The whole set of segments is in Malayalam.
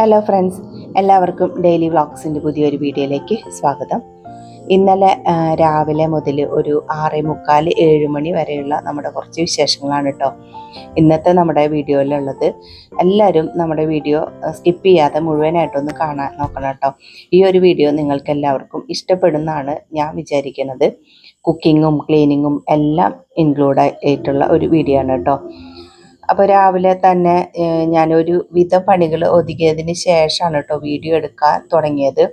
ഹലോ ഫ്രണ്ട്സ്, എല്ലാവർക്കും ഡെയിലി വ്ളോഗ്സിൻ്റെ പുതിയൊരു വീഡിയോയിലേക്ക് സ്വാഗതം. ഇന്നലെ രാവിലെ മുതൽ ഒരു 6:45 7 മണി വരെയുള്ള നമ്മുടെ കുറച്ച് വിശേഷങ്ങളാണ് കേട്ടോ ഇന്നത്തെ നമ്മുടെ വീഡിയോയിലുള്ളത്. എല്ലാവരും നമ്മുടെ വീഡിയോ സ്കിപ്പ് ചെയ്യാതെ മുഴുവനായിട്ടൊന്ന് കാണാൻ നോക്കണം കേട്ടോ. ഈ ഒരു വീഡിയോ നിങ്ങൾക്ക് എല്ലാവർക്കും ഇഷ്ടപ്പെടുന്നതാണ് ഞാൻ വിചാരിക്കുന്നത്. കുക്കിങ്ങും ക്ലീനിങ്ങും എല്ലാം ഇൻക്ലൂഡ് ആയിട്ടുള്ള ഒരു വീഡിയോ ആണ് കേട്ടോ. അപ്പോൾ രാവിലെ തന്നെ ഞാനൊരു വിധ പണികൾ ഒതുക്കിയതിന് ശേഷമാണ് കേട്ടോ വീഡിയോ എടുക്കാൻ തുടങ്ങിയത്.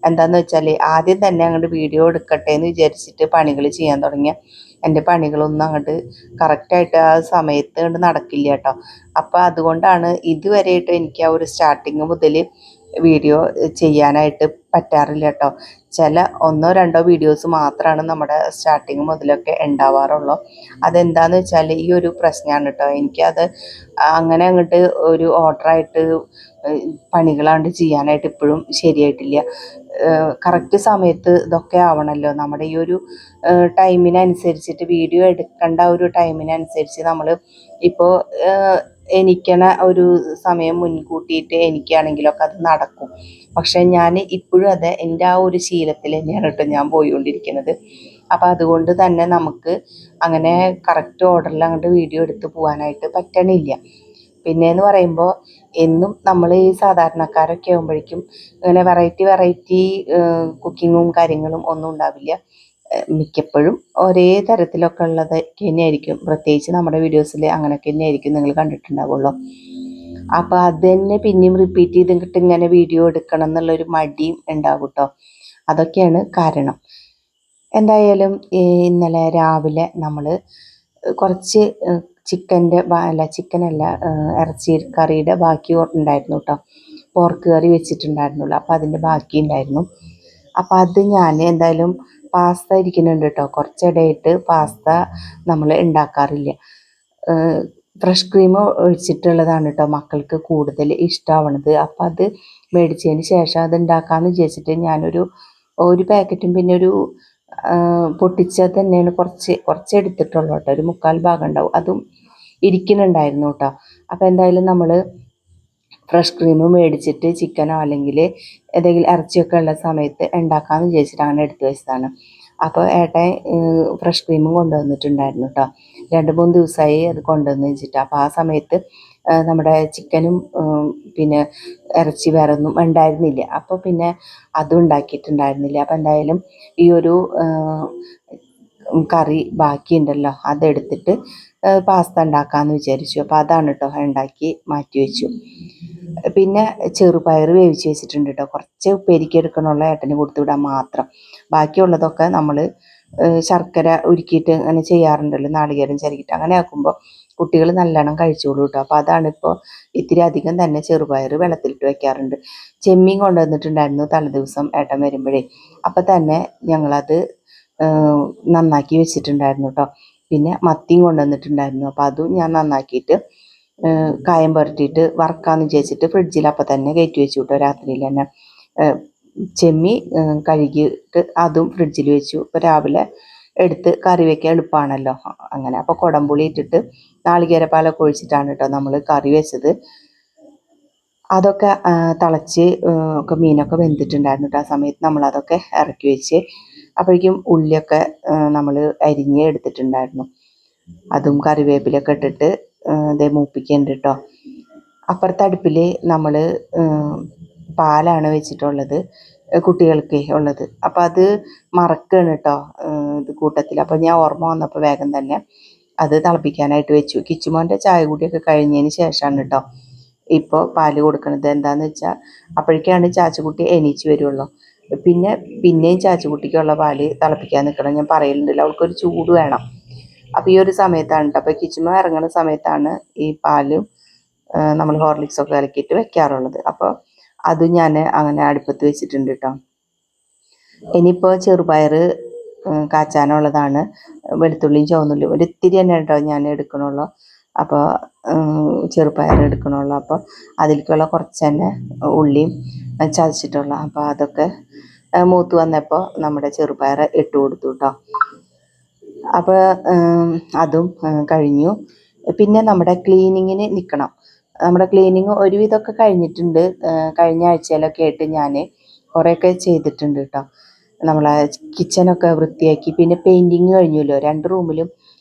എന്താണെന്ന് വെച്ചാൽ ആദ്യം തന്നെ അങ്ങോട്ട് വീഡിയോ എടുക്കട്ടെ എന്ന് വിചാരിച്ചിട്ട് പണികൾ ചെയ്യാൻ തുടങ്ങിയ എൻ്റെ പണികളൊന്നും അങ്ങോട്ട് കറക്റ്റായിട്ട് ആ സമയത്ത് കൊണ്ട് നടക്കില്ല കേട്ടോ. അപ്പോൾ അതുകൊണ്ടാണ് ഇതുവരെയായിട്ട് എനിക്ക് ആ ഒരു സ്റ്റാർട്ടിങ് മുതൽ വീഡിയോ ചെയ്യാനായിട്ട് പറ്റാറില്ല കേട്ടോ. ചില 1-2 വീഡിയോസ് മാത്രമാണ് നമ്മുടെ സ്റ്റാർട്ടിങ് മുതലൊക്കെ ഉണ്ടാവാറുള്ളൂ. അതെന്താണെന്ന് വെച്ചാൽ ഈ ഒരു പ്രശ്നമാണ് കേട്ടോ. എനിക്കത് അങ്ങനെ അങ്ങോട്ട് ഒരു ഓർഡറായിട്ട് പണികളാണ്ട് ചെയ്യാനായിട്ട് ഇപ്പോഴും ശരിയായിട്ടില്ല. കറക്റ്റ് സമയത്ത് ഇതൊക്കെ ആവണമല്ലോ. നമ്മുടെ ഈ ഒരു ടൈമിനനുസരിച്ചിട്ട് വീഡിയോ എടുക്കേണ്ട ഒരു ടൈമിനനുസരിച്ച് നമ്മൾ ഇപ്പോൾ എണീക്കണ ഒരു സമയം മുൻകൂട്ടിയിട്ട് എനിക്കാണെങ്കിലൊക്കെ അത് നടക്കും. പക്ഷെ ഞാൻ ഇപ്പോഴും അത് എൻ്റെ ആ ഒരു ശീലത്തിൽ തന്നെയാണ് കേട്ടോ ഞാൻ പോയിക്കൊണ്ടിരിക്കുന്നത്. അപ്പോൾ അതുകൊണ്ട് തന്നെ നമുക്ക് അങ്ങനെ കറക്റ്റ് ഓർഡറിൽ അങ്ങോട്ട് വീഡിയോ എടുത്ത് പോകാനായിട്ട് പറ്റണില്ല. പിന്നെയെന്ന് പറയുമ്പോൾ എന്നും നമ്മൾ ഈ സാധാരണക്കാരൊക്കെ ആകുമ്പോഴേക്കും ഇങ്ങനെ വെറൈറ്റി കുക്കിങ്ങും കാര്യങ്ങളും ഒന്നും ഉണ്ടാവില്ല. മിക്കപ്പോഴും ഒരേ തരത്തിലൊക്കെ ഉള്ളത് തന്നെയായിരിക്കും. പ്രത്യേകിച്ച് നമ്മുടെ വീഡിയോസിൽ അങ്ങനെയൊക്കെ തന്നെയായിരിക്കും നിങ്ങൾ കണ്ടിട്ടുണ്ടാവുള്ളൂ. അപ്പോൾ അത് തന്നെ പിന്നെയും റിപ്പീറ്റ് ചെയ്തിട്ട് ഇങ്ങനെ വീഡിയോ എടുക്കണം എന്നുള്ളൊരു മടിയും ഉണ്ടാകും കേട്ടോ. അതൊക്കെയാണ് കാരണം. എന്തായാലും ഇന്നലെ രാവിലെ നമ്മൾ കുറച്ച് ചിക്കനല്ല ഇറച്ചി കറിയുടെ ബാക്കി ഉണ്ടായിരുന്നു കേട്ടോ. പോർക്ക് കറി വെച്ചിട്ടുണ്ടായിരുന്നുള്ളൂ. അപ്പോൾ അതിൻ്റെ ബാക്കി ഉണ്ടായിരുന്നു. അപ്പോൾ അത് ഞാൻ എന്തായാലും പാസ്ത ഇരിക്കുന്നുണ്ട് കേട്ടോ. കുറച്ചിടയായിട്ട് പാസ്ത നമ്മൾ ഉണ്ടാക്കാറില്ല. ഫ്രഷ് ക്രീം ഒഴിച്ചിട്ടുള്ളതാണ് കേട്ടോ മക്കൾക്ക് കൂടുതൽ ഇഷ്ടമാവണത്. അപ്പോൾ അത് മേടിച്ചതിന് ശേഷം അത് ഉണ്ടാക്കാമെന്ന് വിചാരിച്ചിട്ട് ഞാനൊരു പാക്കറ്റും പിന്നെ ഒരു പൊട്ടിച്ചത് തന്നെയാണ് കുറച്ച് എടുത്തിട്ടുള്ളൂ കേട്ടോ. ഒരു 3/4 ഭാഗം ഉണ്ടാവും. അതും ഇരിക്കുന്നുണ്ടായിരുന്നു കേട്ടോ. അപ്പോൾ എന്തായാലും നമ്മൾ ഫ്രഷ് ക്രീം മേടിച്ചിട്ട് ചിക്കനോ അല്ലെങ്കിൽ ഏതെങ്കിലും ഇറച്ചിയൊക്കെ ഉള്ള സമയത്ത് ഉണ്ടാക്കാമെന്ന് വിചാരിച്ചിട്ട് അങ്ങനെ എടുത്തു വെച്ചതാണ്. അപ്പോൾ ഏട്ടൻ ഫ്രഷ് ക്രീമും കൊണ്ടുവന്നിട്ടുണ്ടായിരുന്നു കേട്ടോ. 2-3 ദിവസമായി അത് കൊണ്ടുവന്ന് വെച്ചിട്ട്. അപ്പോൾ ആ സമയത്ത് നമ്മുടെ ചിക്കനും പിന്നെ ഇറച്ചി വേറെ ഒന്നും ഉണ്ടായിരുന്നില്ല. അപ്പോൾ പിന്നെ അതും ഉണ്ടാക്കിയിട്ടുണ്ടായിരുന്നില്ല. അപ്പോൾ എന്തായാലും ഈ ഒരു കറി ബാക്കിയുണ്ടല്ലോ അതെടുത്തിട്ട് പാസ്ത ഉണ്ടാക്കാമെന്ന് വിചാരിച്ചു. അപ്പോൾ അതാണ് കേട്ടോ ഉണ്ടാക്കി മാറ്റി വെച്ചു. പിന്നെ ചെറുപയർ വേവിച്ച് വെച്ചിട്ടുണ്ട് കേട്ടോ. കുറച്ച് ഉപ്പേരിക്ക് എടുക്കണുള്ള ഏട്ടന് കൊടുത്തു വിടാൻ മാത്രം. ബാക്കിയുള്ളതൊക്കെ നമ്മൾ ശർക്കര ഉരുക്കിയിട്ട് അങ്ങനെ ചെയ്യാറുണ്ടല്ലോ, നാളികേരം ചിരകിയിട്ട്. അങ്ങനെ ആക്കുമ്പോൾ കുട്ടികൾ നല്ലോണം കഴിച്ചോളൂ കേട്ടോ. അപ്പോൾ അതാണിപ്പോൾ ഇത്തിരി അധികം തന്നെ ചെറുപയർ വെള്ളത്തിലിട്ട് വെക്കാറുണ്ട്. ചെമ്മീൻ കൊണ്ടുവന്നിട്ടുണ്ടായിരുന്നു തലേദിവസം ഏട്ടൻ വരുമ്പോഴേ. അപ്പോൾ തന്നെ ഞങ്ങളത് നന്നാക്കി വെച്ചിട്ടുണ്ടായിരുന്നു കേട്ടോ. പിന്നെ മത്തിയും കൊണ്ടുവന്നിട്ടുണ്ടായിരുന്നു. അപ്പോൾ അതും ഞാൻ നന്നാക്കിയിട്ട് കായം പുരട്ടിയിട്ട് വറക്കാമെന്ന് വിചാരിച്ചിട്ട് ഫ്രിഡ്ജിൽ അപ്പം തന്നെ കയറ്റി വെച്ചു കേട്ടോ. രാത്രിയിൽ തന്നെ ചെമ്മി കഴുകിയിട്ട് അതും ഫ്രിഡ്ജിൽ വെച്ചു. ഇപ്പോൾ രാവിലെ എടുത്ത് കറി വയ്ക്കാൻ എളുപ്പമാണല്ലോ അങ്ങനെ. അപ്പോൾ കുടംപുളി ഇട്ടിട്ട് നാളികേരപ്പാലൊക്കെ ഒഴിച്ചിട്ടാണ് കേട്ടോ നമ്മൾ കറി വെച്ചത്. അതൊക്കെ തിളച്ച് ഒക്കെ മീനൊക്കെ വെന്തിട്ടുണ്ടായിരുന്നു കേട്ടോ. ആ സമയത്ത് നമ്മളതൊക്കെ ഇറക്കി വെച്ച് അപ്പോഴേക്കും ഉള്ളിയൊക്കെ നമ്മൾ അരിഞ്ഞ് എടുത്തിട്ടുണ്ടായിരുന്നു. അതും കറിവേപ്പിലൊക്കെ ഇട്ടിട്ട് ഇതേ മൂപ്പിക്കുന്നുണ്ട് കേട്ടോ. അപ്പുറത്തെ അടുപ്പിൽ നമ്മൾ പാലാണ് വെച്ചിട്ടുള്ളത്, കുട്ടികൾക്ക് ഉള്ളത്. അപ്പോൾ അത് മറക്കാണ് കേട്ടോ ഇത് കൂട്ടത്തിൽ. അപ്പോൾ ഞാൻ ഓർമ്മ വന്നപ്പോൾ വേഗം തന്നെ അത് തിളപ്പിക്കാനായിട്ട് വെച്ചു. കിച്ചുമോൻ്റെ ചായ കൂടിയൊക്കെ കഴിഞ്ഞതിന് ശേഷമാണ് കേട്ടോ ഇപ്പോൾ പാല് കൊടുക്കണത്. എന്താണെന്ന് വെച്ചാൽ അപ്പോഴേക്കാണ് ചാച്ചുകുട്ടി എണീച്ച് വരുള്ളൂ. പിന്നെയും ചാച്ചുകുട്ടിക്കുള്ള പാല് തിളപ്പിക്കാൻ നിൽക്കണം. ഞാൻ പറയലുണ്ടല്ലോ, അവൾക്കൊരു ചൂട് വേണം. അപ്പോൾ ഈ ഒരു സമയത്താണ് കേട്ടോ. അപ്പോൾ കിച്ചുമ ഇറങ്ങുന്ന സമയത്താണ് ഈ പാലും നമ്മൾ ഹോർലിക്സൊക്കെ ഇറക്കിയിട്ട് വെക്കാറുള്ളത്. അപ്പോൾ അത് ഞാൻ അങ്ങനെ അടുപ്പത്ത് വെച്ചിട്ടുണ്ട് കേട്ടോ. ഇനിയിപ്പോൾ ചെറുപയർ കാച്ചാനുള്ളതാണ്. വെളുത്തുള്ളിയും ചുവന്നുള്ളിയും ഒരിത്തിരി തന്നെ കേട്ടോ ഞാൻ എടുക്കണുള്ളൂ. അപ്പോൾ ചെറുപയർ എടുക്കണുള്ളൂ. അപ്പോൾ അതിലേക്കുള്ള കുറച്ച് തന്നെ ഉള്ളിയും ചതച്ചിട്ടുള്ള. അപ്പോൾ അതൊക്കെ മൂത്ത് വന്നപ്പോൾ നമ്മുടെ ചെറുപയർ ഇട്ട് കൊടുത്തു കേട്ടോ. അപ്പോൾ അതും കഴിഞ്ഞു. പിന്നെ നമ്മുടെ ക്ലീനിങ്ങിന് നിൽക്കണം. നമ്മുടെ ക്ലീനിങ് ഒരുവിധമൊക്കെ കഴിഞ്ഞിട്ടുണ്ട്. കഴിഞ്ഞ ആഴ്ചയിലൊക്കെ ആയിട്ട് ഞാൻ കുറേയൊക്കെ ചെയ്തിട്ടുണ്ട് കേട്ടോ. നമ്മളെ കിച്ചണൊക്കെ വൃത്തിയാക്കി. പിന്നെ പെയിൻറ്റിങ് കഴിഞ്ഞല്ലോ, 2 റൂമിലും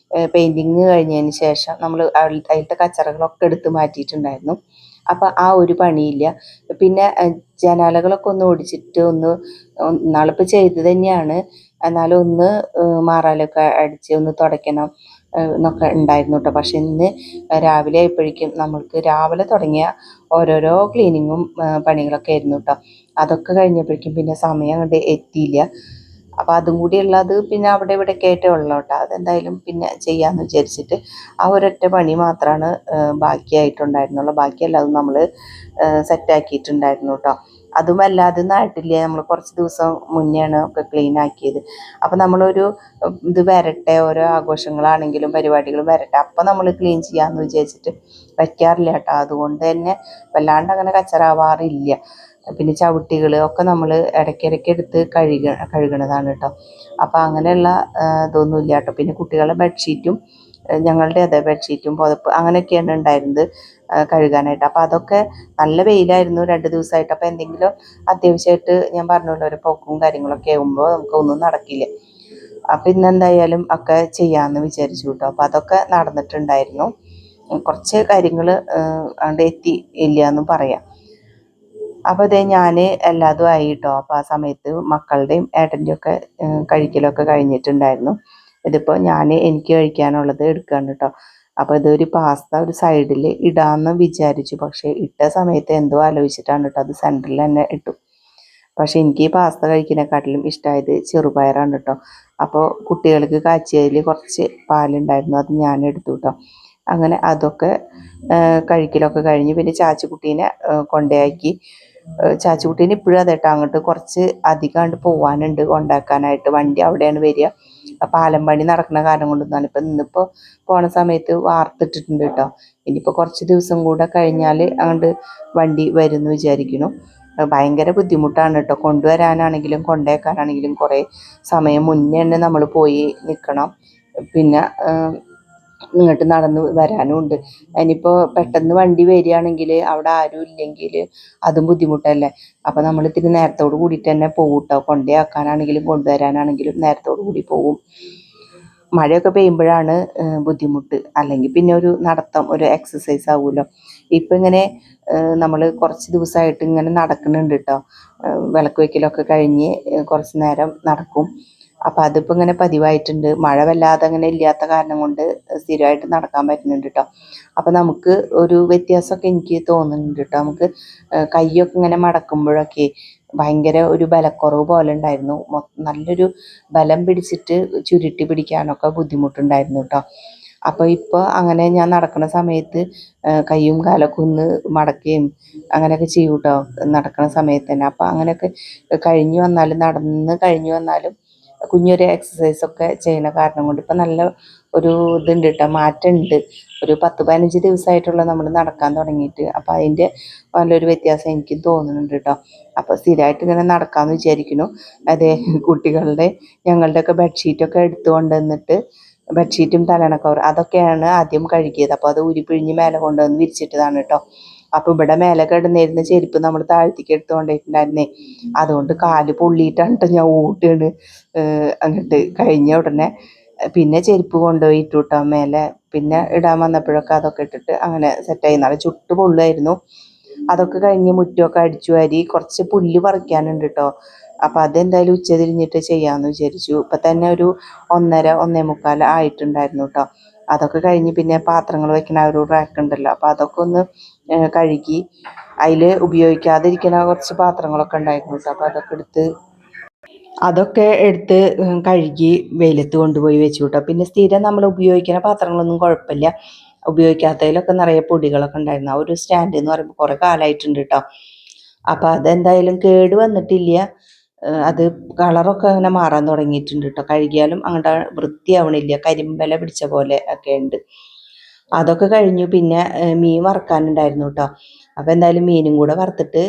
പെയിൻറ്റിങ് കഴിഞ്ഞതിന് ശേഷം നമ്മൾ അതിലത്തെ കച്ചറകളൊക്കെ എടുത്ത് മാറ്റിയിട്ടുണ്ടായിരുന്നു. അപ്പോൾ ആ ഒരു പണിയില്ല. പിന്നെ ജനാലകളൊക്കെ ഒന്ന് ഓടിച്ചിട്ട് നാളിപ്പോൾ ചെയ്തത് തന്നെയാണ്, എന്നാലും ഒന്ന് മാറാലൊക്കെ അടിച്ച് ഒന്ന് തുടയ്ക്കണം എന്നൊക്കെ ഉണ്ടായിരുന്നു കേട്ടോ. പക്ഷെ ഇന്ന് രാവിലെ ആയപ്പോഴേക്കും നമ്മൾക്ക് രാവിലെ തുടങ്ങിയ ഓരോരോ ക്ലീനിങ്ങും പണികളൊക്കെ ആയിരുന്നു കേട്ടോ. അതൊക്കെ കഴിഞ്ഞപ്പോഴേക്കും പിന്നെ സമയം അങ്ങോട്ട് എത്തിയില്ല. അപ്പോൾ അതും കൂടി ഉള്ളത് പിന്നെ അവിടെ ഇവിടെയൊക്കെ ആയിട്ടേ ഉള്ളൂ കേട്ടോ. അതെന്തായാലും പിന്നെ ചെയ്യാമെന്ന് വിചാരിച്ചിട്ട് ആ ഒരൊറ്റ പണി മാത്രമാണ് ബാക്കിയായിട്ടുണ്ടായിരുന്നുള്ളൂ. ബാക്കിയെല്ലാം നമ്മൾ സെറ്റാക്കിയിട്ടുണ്ടായിരുന്നു കേട്ടോ. അതുമല്ലാതെ നാട്ടിലെ നമ്മൾ കുറച്ച് ദിവസം മുന്നെയാണ് ഒക്കെ ക്ലീൻ ആക്കിയത്. അപ്പോൾ നമ്മളൊരു ഇത് വരട്ടെ, ഓരോ ആഘോഷങ്ങളാണെങ്കിലും പരിപാടികൾ വരട്ടെ, അപ്പം നമ്മൾ ക്ലീൻ ചെയ്യാമെന്ന് വിചാരിച്ചിട്ട് വയ്ക്കാറില്ല കേട്ടോ. അതുകൊണ്ട് തന്നെ വല്ലാണ്ട് അങ്ങനെ കച്ചറാവാറില്ല. പിന്നെ ചവിട്ടികൾ ഒക്കെ നമ്മൾ ഇടയ്ക്കിടയ്ക്ക് എടുത്ത് കഴുകണതാണ് കേട്ടോ. അപ്പോൾ അങ്ങനെയുള്ള ഇതൊന്നുമില്ല കേട്ടോ. പിന്നെ കുട്ടികളുടെ ബെഡ്ഷീറ്റും ഞങ്ങളുടെ അതെ ബെഡ്ഷീറ്റും പുതപ്പ് അങ്ങനെയൊക്കെയാണ് ഉണ്ടായിരുന്നത് കഴുകാനായിട്ട്. അപ്പോൾ അതൊക്കെ നല്ല വെയിലായിരുന്നു 2 ദിവസമായിട്ട്. അപ്പോൾ എന്തെങ്കിലും അത്യാവശ്യമായിട്ട് ഞാൻ പറഞ്ഞല്ലോ, ഒരു പോക്കും കാര്യങ്ങളൊക്കെ ആകുമ്പോൾ നമുക്കൊന്നും നടക്കില്ല. അപ്പം ഇന്നെന്തായാലും ഒക്കെ ചെയ്യാമെന്ന് വിചാരിച്ചു കേട്ടോ. അപ്പോൾ അതൊക്കെ നടന്നിട്ടുണ്ടായിരുന്നു. കുറച്ച് കാര്യങ്ങൾ അവിടെ എത്തി ഇല്ല എന്നും പറയാം. അപ്പോൾ ഇതേ ഞാൻ എല്ലാതും ആയി കേട്ടോ. അപ്പോൾ ആ സമയത്ത് മക്കളുടെയും ഏട്ടൻ്റെയും ഒക്കെ കഴിക്കലൊക്കെ കഴിഞ്ഞിട്ടുണ്ടായിരുന്നു. ഇതിപ്പോൾ എനിക്ക് കഴിക്കാനുള്ളത് എടുക്കുകയാണ് കേട്ടോ. അപ്പോൾ ഇതൊരു പാസ്ത ഒരു സൈഡിൽ ഇടാമെന്ന് വിചാരിച്ചു. പക്ഷേ ഇട്ട സമയത്ത് എന്തോ ആലോചിച്ചിട്ടാണ് കേട്ടോ അത് സെൻറ്ററിൽ തന്നെ ഇട്ടു. പക്ഷേ എനിക്ക് ഈ പാസ്ത കഴിക്കുന്നതിനെക്കാട്ടിലും ഇഷ്ടമായത് ചെറുപയറാണ് കേട്ടോ. അപ്പോൾ കുട്ടികൾക്ക് കാച്ചിയതിൽ കുറച്ച് പാലുണ്ടായിരുന്നു, അത് ഞാൻ എടുത്തു കേട്ടോ. അങ്ങനെ അതൊക്കെ കഴിക്കലൊക്കെ കഴിഞ്ഞ് പിന്നെ ചാച്ചുകുട്ടീനെ കൊണ്ടയാക്കി. ചാച്ചുകുട്ടീനെ ഇപ്പോഴും അതേട്ടോ, അങ്ങോട്ട് കുറച്ച് അധികം പോകാനുണ്ട് കൊണ്ടാക്കാനായിട്ട്. വണ്ടി അവിടെയാണ് വരിക. പാലം പണി നടക്കുന്ന കാരണം കൊണ്ടൊന്നാണ്. ഇന്നിപ്പോൾ പോണ സമയത്ത് വാർത്തിട്ടിട്ടുണ്ട് കേട്ടോ. ഇനിയിപ്പോൾ കുറച്ച് ദിവസം കൂടെ കഴിഞ്ഞാൽ അങ്ങോട്ട് വണ്ടി വരുമെന്ന് വിചാരിക്കുന്നു. ഭയങ്കര ബുദ്ധിമുട്ടാണ് കേട്ടോ. കൊണ്ടുവരാനാണെങ്കിലും കൊണ്ടേക്കാനാണെങ്കിലും കുറേ സമയം മുന്നേ തന്നെ നമ്മൾ പോയി നിൽക്കണം. പിന്നെ ഇങ്ങോട്ട് നടന്ന് വരാനും ഉണ്ട്. ഇനിയിപ്പോൾ പെട്ടെന്ന് വണ്ടി വരികയാണെങ്കിൽ അവിടെ ആരും ഇല്ലെങ്കിൽ അതും ബുദ്ധിമുട്ടല്ലേ. അപ്പോൾ നമ്മൾ ഇത്തിരി നേരത്തോട് കൂടിയിട്ട് തന്നെ പോകും കേട്ടോ. കൊണ്ടുവരാനാണെങ്കിലും കൊണ്ടുവരാനാണെങ്കിലും നേരത്തോട് കൂടി പോകും. മഴയൊക്കെ പെയ്യുമ്പോഴാണ് ബുദ്ധിമുട്ട്. അല്ലെങ്കിൽ പിന്നെ ഒരു നടത്തം, ഒരു എക്സസൈസ് ആവുമല്ലോ. ഇപ്പം ഇങ്ങനെ നമ്മൾ കുറച്ച് ദിവസമായിട്ട് ഇങ്ങനെ നടക്കുന്നുണ്ട് കേട്ടോ. വിളക്ക് വയ്ക്കലൊക്കെ കഴിഞ്ഞ് കുറച്ച് നേരം നടക്കും. അപ്പോൾ അതിപ്പോൾ ഇങ്ങനെ പതിവായിട്ടുണ്ട്. മഴ വല്ലാതെ അങ്ങനെ ഇല്ലാത്ത കാരണം കൊണ്ട് സ്ഥിരമായിട്ട് നടക്കാൻ പറ്റുന്നുണ്ട് കേട്ടോ. അപ്പോൾ നമുക്ക് ഒരു വ്യത്യാസമൊക്കെ എനിക്ക് തോന്നുന്നുണ്ട് കേട്ടോ. നമുക്ക് കൈയൊക്കെ ഇങ്ങനെ മടക്കുമ്പോഴൊക്കെ ഭയങ്കര ഒരു ബലക്കുറവ് പോലെ ഉണ്ടായിരുന്നു. നല്ലൊരു ബലം പിടിച്ചിട്ട് ചുരുട്ടി പിടിക്കാനൊക്കെ ബുദ്ധിമുട്ടുണ്ടായിരുന്നു കേട്ടോ. അപ്പോൾ ഇപ്പോൾ അങ്ങനെ ഞാൻ നടക്കുന്ന സമയത്ത് കൈയും കാലൊക്കെ ഒന്ന് മടക്കുകയും അങ്ങനെയൊക്കെ ചെയ്യും കേട്ടോ, നടക്കുന്ന സമയത്ത് തന്നെ. അപ്പോൾ അങ്ങനെയൊക്കെ നടന്ന് കഴിഞ്ഞ് വന്നാലും കുഞ്ഞൊരു എക്സസൈസൊക്കെ ചെയ്യുന്ന കാരണം കൊണ്ട് ഇപ്പം നല്ല ഒരു ഇതുണ്ട് കേട്ടോ, മാറ്റമുണ്ട്. ഒരു 10-15 ദിവസമായിട്ടുള്ള നമ്മൾ നടക്കാൻ തുടങ്ങിയിട്ട്. അപ്പോൾ അതിൻ്റെ നല്ലൊരു വ്യത്യാസം എനിക്ക് തോന്നുന്നുണ്ട് കേട്ടോ. അപ്പോൾ സ്ഥിരമായിട്ട് ഇങ്ങനെ നടക്കാമെന്ന് വിചാരിക്കുന്നു. അതേ ഞങ്ങളുടെയൊക്കെ ബെഡ്ഷീറ്റൊക്കെ എടുത്തു കൊണ്ടുവന്നിട്ട് ബെഡ്ഷീറ്റും തലയണ കവർ അതൊക്കെയാണ് ആദ്യം കഴുകിയത്. അപ്പോൾ അത് ഉരിപ്പിഴിഞ്ഞ് മേലെ കൊണ്ടുവന്ന് വിരിച്ചിട്ടതാണ് കേട്ടോ. അപ്പോൾ ഇവിടെ മേലെ കിടന്നിരുന്ന ചെരുപ്പ് നമ്മൾ താഴ്ത്തിക്ക് എടുത്ത് കൊണ്ടിട്ടുണ്ടായിരുന്നേ. അതുകൊണ്ട് കാല് പൊള്ളിയിട്ടാണ് കേട്ടോ ഞാൻ ഓടുകയാണ് അങ്ങോട്ട് കഴിഞ്ഞ ഉടനെ. പിന്നെ ചെരുപ്പ് കൊണ്ടുപോയി ഇട്ടു കേട്ടോ മേലെ. പിന്നെ ഇടാൻ വന്നപ്പോഴൊക്കെ അതൊക്കെ ഇട്ടിട്ട് അങ്ങനെ സെറ്റായി. നല്ല ചുട്ട് പൊള്ളുമായിരുന്നു. അതൊക്കെ കഴിഞ്ഞ് മുറ്റമൊക്കെ അടിച്ചു വാരി കുറച്ച് പുല്ല് പറിക്കാനുണ്ട് കേട്ടോ. അപ്പോൾ അതെന്തായാലും ഉച്ച തിരിഞ്ഞിട്ട് ചെയ്യാമെന്ന് വിചാരിച്ചു. ഇപ്പം തന്നെ ഒരു 1:30-1:45 ആയിട്ടുണ്ടായിരുന്നു കേട്ടോ. അതൊക്കെ കഴിഞ്ഞ് പിന്നെ പാത്രങ്ങൾ വയ്ക്കുന്ന ഒരു റാക്ക് ഉണ്ടല്ലോ, അപ്പോൾ അതൊക്കെ ഒന്ന് കഴുകി. അതിൽ ഉപയോഗിക്കാതിരിക്കുന്ന കുറച്ച് പാത്രങ്ങളൊക്കെ ഉണ്ടായിരുന്നു കേട്ടോ. അപ്പോൾ അതൊക്കെ എടുത്ത് കഴുകി വെയിലത്ത് കൊണ്ടുപോയി വെച്ചു കേട്ടോ. പിന്നെ സ്ഥിരം നമ്മൾ ഉപയോഗിക്കുന്ന പാത്രങ്ങളൊന്നും കുഴപ്പമില്ല. ഉപയോഗിക്കാത്തതിലൊക്കെ നിറയെ പൊടികളൊക്കെ ഉണ്ടായിരുന്നു. ആ ഒരു സ്റ്റാൻഡ് എന്ന് പറയുമ്പോൾ കുറേ കാലമായിട്ടുണ്ട് കേട്ടോ. അപ്പോൾ അതെന്തായാലും കേട് വന്നിട്ടില്ല. അത് കളറൊക്കെ അങ്ങനെ മാറാൻ തുടങ്ങിയിട്ടുണ്ട് കേട്ടോ. കഴുകിയാലും അങ്ങോട്ട് വൃത്തിയാവണില്ല, കരിമ്പല പിടിച്ച പോലെ ഒക്കെ ഉണ്ട്. അതൊക്കെ കഴിഞ്ഞു. പിന്നെ മീൻ വറുക്കാനുണ്ടായിരുന്നു കേട്ടോ. അപ്പോൾ എന്തായാലും മീനും കൂടെ വറുത്തിട്ട്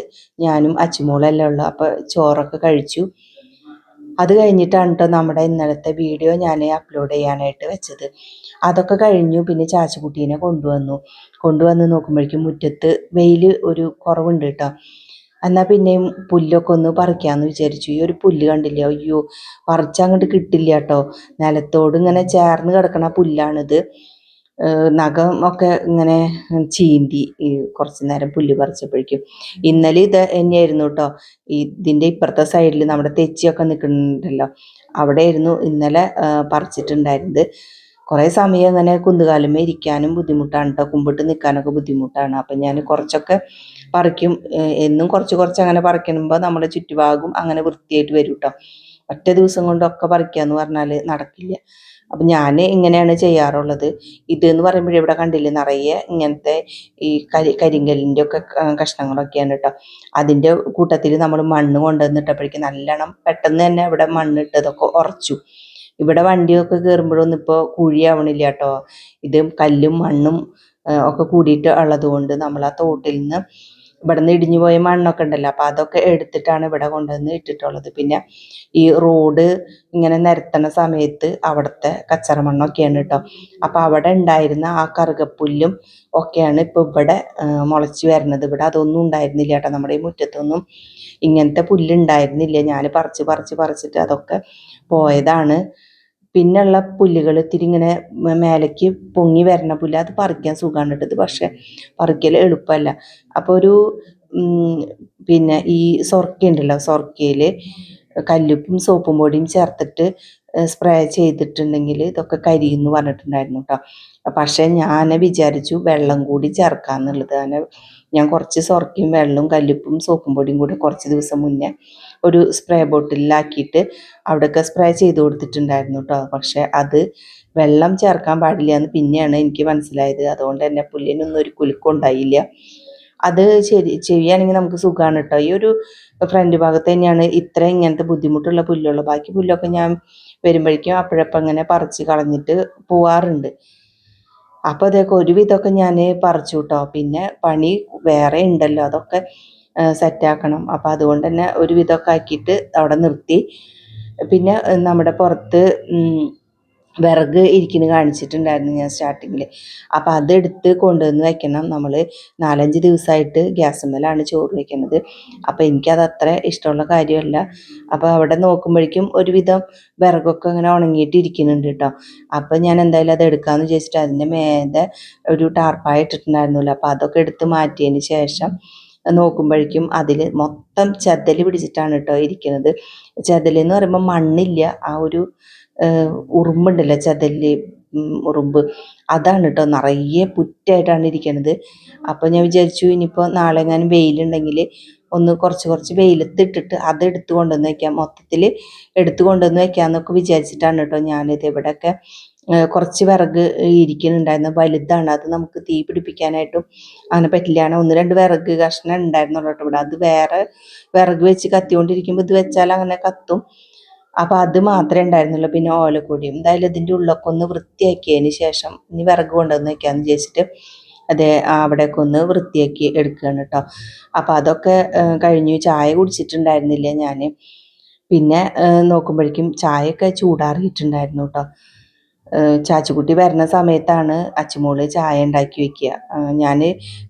ഞാനും അച്ചുമോളെല്ലാം ഉള്ളു. അപ്പോൾ ചോറൊക്കെ കഴിച്ചു. അത് കഴിഞ്ഞിട്ടാണ് കേട്ടോ നമ്മുടെ ഇന്നലത്തെ വീഡിയോ ഞാൻ അപ്ലോഡ് ചെയ്യാനായിട്ട് വെച്ചത്. അതൊക്കെ കഴിഞ്ഞു. പിന്നെ ചാച്ചുകുട്ടീനെ കൊണ്ടുവന്ന് നോക്കുമ്പോഴേക്കും മുറ്റത്ത് വെയിൽ ഒരു കുറവുണ്ട് കേട്ടോ. എന്നാൽ പിന്നെയും പുല്ലൊക്കെ ഒന്ന് പറിക്കാമെന്ന് വിചാരിച്ചു. ഈ ഒരു പുല്ല് കണ്ടില്ല, അയ്യോ പറിച്ചങ്ങോട്ട് കിട്ടില്ല കേട്ടോ. നിലത്തോട് ഇങ്ങനെ ചേർന്ന് കിടക്കണ പുല്ലാണിത്. നഖം ഒക്കെ ഇങ്ങനെ ചീന്തി കുറച്ച് നേരം പുല്ല് പറിച്ചപ്പോഴേക്കും. ഇന്നലെ ഇത് തന്നെയായിരുന്നു കേട്ടോ. ഇതിൻ്റെ ഇപ്പുറത്തെ സൈഡിൽ നമ്മുടെ തെച്ചിയൊക്കെ നിൽക്കുന്നുണ്ടല്ലോ, അവിടെയായിരുന്നു ഇന്നലെ പറിച്ചിട്ടുണ്ടായിരുന്നത്. കുറേ സമയം ഇങ്ങനെ കുന്നുകാലുമേ ഇരിക്കാനും ബുദ്ധിമുട്ടാണ് കേട്ടോ, കുമ്പിട്ട് നിൽക്കാനൊക്കെ ബുദ്ധിമുട്ടാണ്. അപ്പം ഞാൻ കുറച്ചൊക്കെ പറിക്കും. എന്നും കുറച്ച് അങ്ങനെ പറിക്കുമ്പോൾ നമ്മുടെ ചുറ്റുഭാഗം അങ്ങനെ വൃത്തിയായിട്ട് വരും കേട്ടോ. ഒറ്റ ദിവസം കൊണ്ടൊക്കെ പറിക്കാന്ന് പറഞ്ഞാൽ നടക്കില്ല. അപ്പം ഞാൻ ഇങ്ങനെയാണ് ചെയ്യാറുള്ളത്. ഇതെന്ന് പറയുമ്പോഴേ ഇവിടെ കണ്ടില്ലേ നിറയെ ഇങ്ങനത്തെ ഈ കരിങ്കല്ലിൻ്റെ ഒക്കെ കഷ്ണങ്ങളൊക്കെയാണ് കേട്ടോ. അതിൻ്റെ കൂട്ടത്തിൽ നമ്മൾ മണ്ണ് കൊണ്ടുവന്നിട്ടപ്പോഴേക്കും നല്ലോണം പെട്ടെന്ന് തന്നെ ഇവിടെ മണ്ണിട്ടതൊക്കെ ഉറച്ചു. ഇവിടെ വണ്ടിയൊക്കെ കയറുമ്പോഴൊന്നും ഇപ്പോൾ കുഴിയാവണില്ല കേട്ടോ. ഇത് കല്ലും മണ്ണും ഒക്കെ കൂടിയിട്ട് ഉള്ളത് കൊണ്ട് നമ്മൾ ആ തോട്ടിൽ നിന്ന് ഇവിടെ നിന്ന് ഇടിഞ്ഞു പോയ മണ്ണൊക്കെ ഉണ്ടല്ലോ, അപ്പോൾ അതൊക്കെ എടുത്തിട്ടാണ് ഇവിടെ കൊണ്ടുവന്ന് ഇട്ടിട്ടുള്ളത്. പിന്നെ ഈ റോഡ് ഇങ്ങനെ നിരത്തണ സമയത്ത് അവിടുത്തെ കച്ചറ മണ്ണൊക്കെയാണ് കേട്ടോ. അപ്പോൾ അവിടെ ഉണ്ടായിരുന്ന ആ കറുകപ്പുല്ലും ഒക്കെയാണ് ഇപ്പോൾ ഇവിടെ മുളച്ച് വരുന്നത്. ഇവിടെ അതൊന്നും ഉണ്ടായിരുന്നില്ല കേട്ടോ. നമ്മുടെ ഈ മുറ്റത്തൊന്നും ഇങ്ങനത്തെ പുല്ലുണ്ടായിരുന്നില്ല. ഞാൻ പറിച്ചിട്ട് അതൊക്കെ പോയതാണ്. പിന്നെയുള്ള പുല്ലുകൾ ഇത്തിരി ഇങ്ങനെ മേലേക്ക് പൊങ്ങി വരുന്ന പുല്ല്, അത് പറിക്കാൻ സുഖമാണ് കേട്ടത്. പക്ഷെ പറിക്കൽ എളുപ്പമല്ല. അപ്പോൾ ഒരു പിന്നെ ഈ സൊറക്ക ഉണ്ടല്ലോ, സൊറക്കയിൽ കല്ലുപ്പും സോപ്പും പൊടിയും ചേർത്തിട്ട് സ്പ്രേ ചെയ്തിട്ടുണ്ടെങ്കിൽ ഇതൊക്കെ കരിയെന്ന് പറഞ്ഞിട്ടുണ്ടായിരുന്നു കേട്ടോ. പക്ഷേ ഞാൻ വിചാരിച്ചു വെള്ളം കൂടി ചേർക്കാമെന്നുള്ളത്. അങ്ങനെ ഞാൻ കുറച്ച് സൊറക്കയും വെള്ളവും കല്ലുപ്പും സോപ്പും പൊടിയും കൂടി കുറച്ച് ദിവസം മുന്നേ ഒരു സ്പ്രേ ബോട്ടിലാക്കിയിട്ട് അവിടെയൊക്കെ സ്പ്രേ ചെയ്ത് കൊടുത്തിട്ടുണ്ടായിരുന്നു കേട്ടോ. പക്ഷെ അത് വെള്ളം ചേർക്കാൻ പാടില്ല എന്ന് പിന്നെയാണ് എനിക്ക് മനസ്സിലായത്. അതുകൊണ്ട് തന്നെ പുല്ലിനൊന്നും ഒരു കുലുക്കം ഉണ്ടായില്ല. അത് ചെയ്യുകയാണെങ്കിൽ നമുക്ക് സുഖമാണ് കേട്ടോ. ഈ ഒരു ഫ്രണ്ട് ഭാഗത്ത് തന്നെയാണ് ഇത്ര ഇങ്ങനത്തെ ബുദ്ധിമുട്ടുള്ള പുല്ലുള്ളത്. ബാക്കി പുല്ലൊക്കെ ഞാൻ വരുമ്പോഴേക്കും അപ്പോഴപ്പം അങ്ങനെ പറിച്ച് കളഞ്ഞിട്ട് പോവാറുണ്ട്. അപ്പോൾ അതൊക്കെ ഒരുവിധമൊക്കെ ഞാൻ പറിച്ചു കേട്ടോ. പിന്നെ പണി വേറെ ഉണ്ടല്ലോ, അതൊക്കെ സെറ്റാക്കണം. അപ്പോൾ അതുകൊണ്ട് തന്നെ ഒരുവിധമൊക്കെ ആക്കിയിട്ട് അവിടെ നിർത്തി. പിന്നെ നമ്മുടെ പുറത്ത് വിറക് ഇരിക്കുന്നത് കാണിച്ചിട്ടുണ്ടായിരുന്നു ഞാൻ സ്റ്റാർട്ടിങ്ങിൽ. അപ്പോൾ അതെടുത്ത് കൊണ്ടുവന്ന് വെക്കണം. നമ്മൾ 4-5 ദിവസമായിട്ട് ഗ്യാസുമ്മലാണ് ചോറ് വയ്ക്കുന്നത്. അപ്പോൾ എനിക്കത് അത്ര ഇഷ്ടമുള്ള കാര്യമല്ല. അപ്പോൾ അവിടെ നോക്കുമ്പോഴേക്കും ഒരുവിധം വിറകൊക്കെ അങ്ങനെ ഉണങ്ങിയിട്ട് ഇരിക്കുന്നുണ്ട് കേട്ടോ. അപ്പോൾ ഞാൻ എന്തായാലും അത് എടുക്കാമെന്ന് വിചാരിച്ചിട്ട് അതിൻ്റെ മേലെ ഒരു ടാർപ്പായ ഇട്ടിട്ടുണ്ടായിരുന്നല്ലോ, അപ്പോൾ അതൊക്കെ എടുത്ത് മാറ്റിയതിന് ശേഷം നോക്കുമ്പോഴേക്കും അതിൽ മൊത്തം ചെതൽ പിടിച്ചിട്ടാണ് കേട്ടോ ഇരിക്കുന്നത്. ചെതലെന്ന് പറയുമ്പോൾ മണ്ണില്ല, ആ ഒരു ഉറുമ്പുണ്ടല്ലോ, ചെതല് ഉറുമ്പ്, അതാണ് കേട്ടോ. നിറയെ പുറ്റായിട്ടാണ് ഇരിക്കുന്നത്. അപ്പോൾ ഞാൻ വിചാരിച്ചു ഇനിയിപ്പോൾ നാളെ എങ്ങാനും വെയിലുണ്ടെങ്കിൽ ഒന്ന് കുറച്ച് വെയിലത്തിട്ടിട്ട് അതെടുത്ത് കൊണ്ടുവന്ന് വയ്ക്കാം, മൊത്തത്തിൽ എടുത്ത് കൊണ്ടുവന്ന് വയ്ക്കാമെന്നൊക്കെ വിചാരിച്ചിട്ടാണ് കേട്ടോ ഞാനിത്. ഇവിടെയൊക്കെ കുറച്ച് വിറക് ഇരിക്കുന്നുണ്ടായിരുന്നു, വലുതാണ്. അത് നമുക്ക് തീ പിടിപ്പിക്കാനായിട്ടും അങ്ങനെ പറ്റില്ലാണ്. 1-2 വിറക് കഷ്ണം ഉണ്ടായിരുന്നുള്ളൂ കേട്ടോ ഇവിടെ. അത് വേറെ വിറക് വെച്ച് കത്തിക്കൊണ്ടിരിക്കുമ്പോൾ ഇത് വെച്ചാൽ അങ്ങനെ കത്തും. അപ്പോൾ അത് മാത്രമേ ഉണ്ടായിരുന്നുള്ളൂ. പിന്നെ ഓലക്കൊടിയും. എന്തായാലും ഇതിൻ്റെ ഉള്ളൊക്കെ ഒന്ന് വൃത്തിയാക്കിയതിന് ശേഷം ഇനി വിറക് കൊണ്ടുവന്ന് വയ്ക്കാമെന്ന് വിചാരിച്ചിട്ട് അതെ അവിടെയൊക്കെ ഒന്ന് വൃത്തിയാക്കി എടുക്കുകയാണ് കേട്ടോ. അപ്പോൾ അതൊക്കെ കഴിഞ്ഞു. ചായ കുടിച്ചിട്ടുണ്ടായിരുന്നില്ല ഞാൻ. പിന്നെ നോക്കുമ്പോഴേക്കും ചായയൊക്കെ ചൂടാറിയിട്ടുണ്ടായിരുന്നു കേട്ടോ. ചാച്ചുകുട്ടി വരുന്ന സമയത്താണ് അച്ചുമോള് ചായ ഉണ്ടാക്കി വയ്ക്കുക. ഞാൻ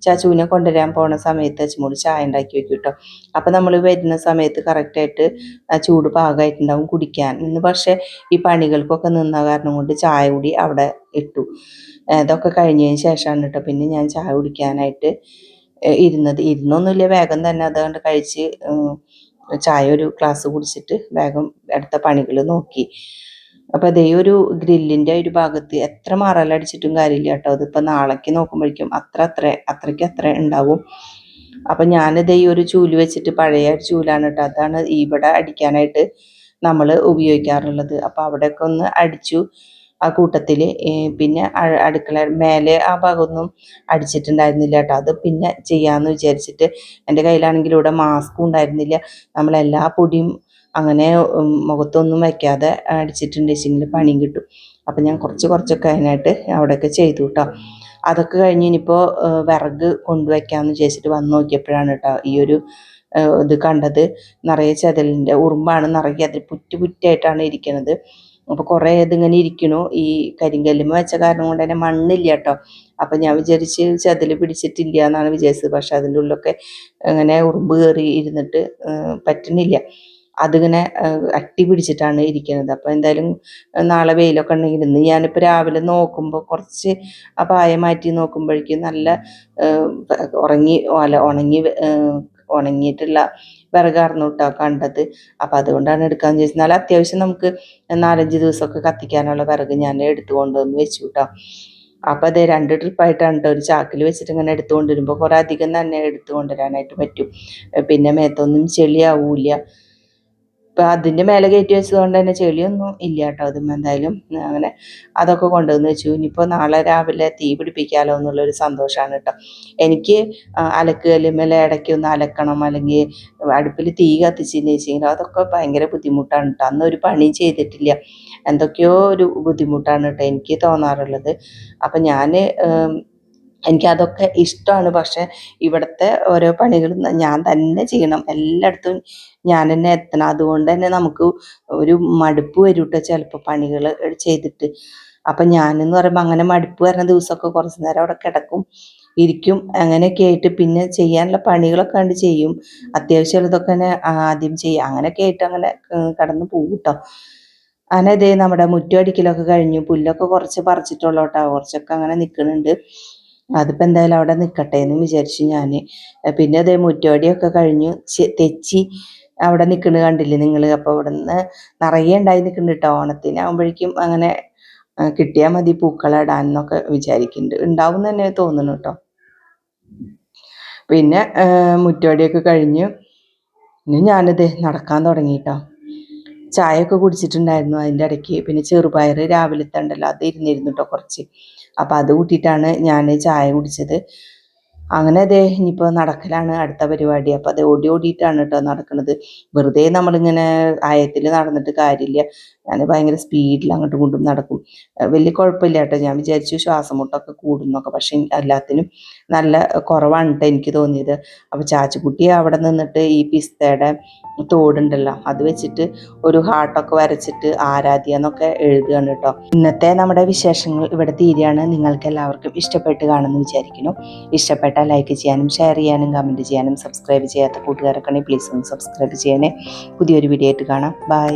ചാച്ചുവിനെ കൊണ്ടുവരാൻ പോണ സമയത്ത് അച്ചുമോള് ചായ ഉണ്ടാക്കി വയ്ക്കും കേട്ടോ. അപ്പോൾ നമ്മൾ വരുന്ന സമയത്ത് കറക്റ്റായിട്ട് ചൂട് പാകമായിട്ടുണ്ടാവും കുടിക്കാൻ. ഇന്ന് പക്ഷേ ഈ പണികൾക്കൊക്കെ നിന്ന കാരണം കൊണ്ട് ചായ കൂടി അവിടെ ഇട്ടു. ഇതൊക്കെ കഴിഞ്ഞതിന് ശേഷമാണ് കേട്ടോ പിന്നെ ഞാൻ ചായ കുടിക്കാനായിട്ട് ഇരുന്നൊന്നുമില്ല, വേഗം തന്നെ അതുകൊണ്ട് കഴിച്ച് ചായ ഒരു ഗ്ലാസ് കുടിച്ചിട്ട് വേഗം അടുത്ത പണികൾ നോക്കി. അപ്പോൾ അതേ ഒരു ഗ്രില്ലിൻ്റെ ഒരു ഭാഗത്ത് എത്ര മറലടിച്ചിട്ടും കാര്യമില്ല കേട്ടോ. അതിപ്പോൾ നാളേക്ക് നോക്കുമ്പോഴേക്കും അത്രയ്ക്ക് ഉണ്ടാവും. അപ്പം ഞാനിത് ഈ ഒരു ചൂല് വെച്ചിട്ട്, പഴയ ചൂലാണ് കേട്ടോ, അതാണ് ഇവിടെ അടിക്കാനായിട്ട് നമ്മൾ ഉപയോഗിക്കാറുള്ളത്. അപ്പോൾ അവിടെയൊക്കെ ഒന്ന് അടിച്ചു ആ കൂട്ടത്തിൽ. പിന്നെ അടുക്കള മേലെ ആ ഭാഗമൊന്നും അടിച്ചിട്ടുണ്ടായിരുന്നില്ല കേട്ടോ. അത് പിന്നെ ചെയ്യാമെന്ന് വിചാരിച്ചിട്ട് എൻ്റെ കയ്യിലാണെങ്കിൽ ഇവിടെ മാസ്കും ഉണ്ടായിരുന്നില്ല. നമ്മളെല്ലാ പൊടിയും അങ്ങനെ മുഖത്തൊന്നും വയ്ക്കാതെ അടിച്ചിട്ടുണ്ടെങ്കിൽ പണിയും കിട്ടും. അപ്പം ഞാൻ കുറച്ചൊക്കെ അതിനായിട്ട് അവിടെയൊക്കെ ചെയ്തു കേട്ടോ. അതൊക്കെ കഴിഞ്ഞ് ഇനിയിപ്പോൾ വിറക് കൊണ്ടുവയ്ക്കാമെന്ന് വിചാരിച്ചിട്ട് വന്ന് നോക്കിയപ്പോഴാണ് കേട്ടോ ഈ ഒരു ഇത് കണ്ടത്. നിറയെ ചെതലിൻ്റെ ഉറുമ്പാണ്, നിറയെ അതിൽ പുറ്റ് പുറ്റായിട്ടാണ് ഇരിക്കുന്നത്. അപ്പോൾ കുറേ ഇതിങ്ങനെ ഇരിക്കണു. ഈ കരിങ്കല്ലുമ്മ വെച്ച കാരണം കൊണ്ട് തന്നെ മണ്ണില്ല കേട്ടോ. അപ്പം ഞാൻ വിചാരിച്ച് ചെതൽ പിടിച്ചിട്ടില്ല എന്നാണ് വിചാരിച്ചത്. പക്ഷെ അതിൻ്റെ ഉള്ളിലൊക്കെ ഇങ്ങനെ ഉറുമ്പ് കയറി ഇരുന്നിട്ട് പറ്റുന്നില്ല. അതിങ്ങനെ അട്ടി പിടിച്ചിട്ടാണ് ഇരിക്കുന്നത്. അപ്പോൾ എന്തായാലും നാളെ വെയിലൊക്കെ ഉണ്ടെങ്കിൽ ഇന്ന് ഞാനിപ്പോൾ രാവിലെ നോക്കുമ്പോൾ കുറച്ച് ആ പായ മാറ്റി നോക്കുമ്പോഴേക്കും നല്ല ഉണങ്ങിയിട്ടുള്ള വിറകാർന്നു കേട്ടോ കണ്ടത്. അപ്പം അതുകൊണ്ടാണ് എടുക്കാമെന്ന് ചോദിച്ചത്. എന്നാൽ അത്യാവശ്യം നമുക്ക് 4-5 ദിവസമൊക്കെ കത്തിക്കാനുള്ള വിറക് ഞാൻ എടുത്തു കൊണ്ടുവന്ന് വെച്ചു കേട്ടോ. അപ്പം അതേ 2 ട്രിപ്പായിട്ടാണ് കേട്ടോ. ഒരു ചാക്കിൽ വെച്ചിട്ട് ഇങ്ങനെ എടുത്തുകൊണ്ട് വരുമ്പോൾ കുറേ അധികം തന്നെ എടുത്തു കൊണ്ടുവരാനായിട്ട് പറ്റും. പിന്നെ മേത്തൊന്നും ചെളിയാവൂല. ഇപ്പം അതിൻ്റെ മേലെ കയറ്റി വെച്ചതുകൊണ്ട് തന്നെ ചെളിയൊന്നും ഇല്ല കേട്ടോ. അതും എന്തായാലും അങ്ങനെ അതൊക്കെ കൊണ്ടുവന്ന് വെച്ചു. ഇനിയിപ്പോൾ നാളെ രാവിലെ തീ പിടിപ്പിക്കാമല്ലോ എന്നുള്ളൊരു സന്തോഷമാണ് കേട്ടോ. എനിക്ക് അലക്കുകല്ലുമ്മേൽ ഇടയ്ക്കൊന്ന് അലക്കണം, അല്ലെങ്കിൽ അടുപ്പിൽ തീ കത്തിച്ചില്ല വെച്ചെങ്കിൽ അതൊക്കെ ഭയങ്കര ബുദ്ധിമുട്ടാണ് കേട്ടോ. അന്നൊരു പണിയും ചെയ്തിട്ടില്ല, എന്തൊക്കെയോ ഒരു ബുദ്ധിമുട്ടാണ് കേട്ടോ എനിക്ക് തോന്നാറുള്ളത്. അപ്പം എനിക്കതൊക്കെ ഇഷ്ടമാണ്. പക്ഷേ ഇവിടുത്തെ ഓരോ പണികളും ഞാൻ തന്നെ ചെയ്യണം, എല്ലായിടത്തും ഞാൻ തന്നെ എത്തണം. അതുകൊണ്ട് തന്നെ നമുക്ക് ഒരു മടുപ്പ് വരും കേട്ടോ ചിലപ്പോൾ പണികൾ ചെയ്തിട്ട്. അപ്പം ഞാനെന്ന് പറയുമ്പോൾ അങ്ങനെ മടുപ്പ് വരുന്ന ദിവസമൊക്കെ കുറച്ച് നേരം അവിടെ കിടക്കും, ഇരിക്കും, അങ്ങനെയൊക്കെ ആയിട്ട് പിന്നെ ചെയ്യാനുള്ള പണികളൊക്കെ കണ്ട് ചെയ്യും. അത്യാവശ്യമുള്ളതൊക്കെ തന്നെ ആദ്യം ചെയ്യും. അങ്ങനെയൊക്കെ ആയിട്ട് അങ്ങനെ കടന്ന് പോകും കേട്ടോ. അങ്ങനെ ഇതേ നമ്മുടെ മുറ്റം അടിക്കലൊക്കെ കഴിഞ്ഞു. പുല്ലൊക്കെ കുറച്ച് പറിച്ചിട്ടുള്ളൂ കേട്ടോ. കുറച്ചൊക്കെ അങ്ങനെ നിൽക്കുന്നുണ്ട്. അതിപ്പോൾ എന്തായാലും അവിടെ നിൽക്കട്ടെ എന്ന് വിചാരിച്ചു ഞാൻ. പിന്നെ അതേ മുറ്റമടിയൊക്കെ കഴിഞ്ഞു. തെച്ചി അവിടെ നിൽക്കുന്നത് കണ്ടില്ലേ നിങ്ങൾ. അപ്പോൾ അവിടെ നിന്ന് നിറയെ ഉണ്ടായി നിൽക്കുന്നുണ്ട് കേട്ടോ. ഓണത്തിനാകുമ്പോഴേക്കും അങ്ങനെ കിട്ടിയാൽ മതി പൂക്കളം ഇടാനെന്നൊക്കെ വിചാരിക്കുന്നുണ്ട്. ഉണ്ടാവും തന്നെ തോന്നുന്നു കേട്ടോ. പിന്നെ മുറ്റമടിയൊക്കെ കഴിഞ്ഞു. ഇനി ഞാനിത് നടക്കാൻ തുടങ്ങി കേട്ടോ. ചായയൊക്കെ കുടിച്ചിട്ടുണ്ടായിരുന്നു അതിൻ്റെ ഇടയ്ക്ക്. പിന്നെ ചെറുപയർ രാവിലത്തെ ഉണ്ടല്ലോ, അത് ഇരുന്നിരുന്നു കേട്ടോ കുറച്ച്. അപ്പോൾ അത് കൂട്ടിയിട്ടാണ് ഞാൻ ചായ കുടിച്ചത്. അങ്ങനെ അതേ ഇനിയിപ്പോൾ നടക്കലാണ് അടുത്ത പരിപാടി. അപ്പോൾ അത് ഓടിയിട്ടാണ് കേട്ടോ നടക്കുന്നത്. വെറുതെ നമ്മളിങ്ങനെ ആയത്തിൽ നടന്നിട്ട് കാര്യമില്ല. ഞാൻ ഭയങ്കര സ്പീഡിൽ അങ്ങോട്ടും ഇങ്ങോട്ടും നടക്കും. വലിയ കുഴപ്പമില്ല കേട്ടോ. ഞാൻ വിചാരിച്ചു ശ്വാസം മുട്ടൊക്കെ കൂടുന്നൊക്കെ, പക്ഷേ എല്ലാത്തിനും നല്ല കുറവാണ് കേട്ടോ എനിക്ക് തോന്നിയത്. അപ്പോൾ ചാച്ചുകുട്ടി അവിടെ നിന്നിട്ട് ഈ പിസ്തയുടെ തോടുണ്ടല്ലോ അത് വെച്ചിട്ട് ഒരു ഹാർട്ടൊക്കെ വരച്ചിട്ട് ആരാധ്യ എന്നൊക്കെ എഴുതുകയാണ് കേട്ടോ. ഇന്നത്തെ നമ്മുടെ വിശേഷങ്ങൾ ഇവിടെ തീരുകയാണ്. നിങ്ങൾക്ക് എല്ലാവർക്കും ഇഷ്ടപ്പെട്ട് കാണുമെന്ന് വിചാരിക്കുന്നു. ഇഷ്ടപ്പെട്ടാൽ ലൈക്ക് ചെയ്യാനും ഷെയർ ചെയ്യാനും കമൻറ്റ് ചെയ്യാനും സബ്സ്ക്രൈബ് ചെയ്യാത്ത കൂട്ടുകാരൊക്കെ പ്ലീസ് ഒന്ന് സബ്സ്ക്രൈബ് ചെയ്യണേ. പുതിയൊരു വീഡിയോ ആയിട്ട് കാണാം. ബൈ.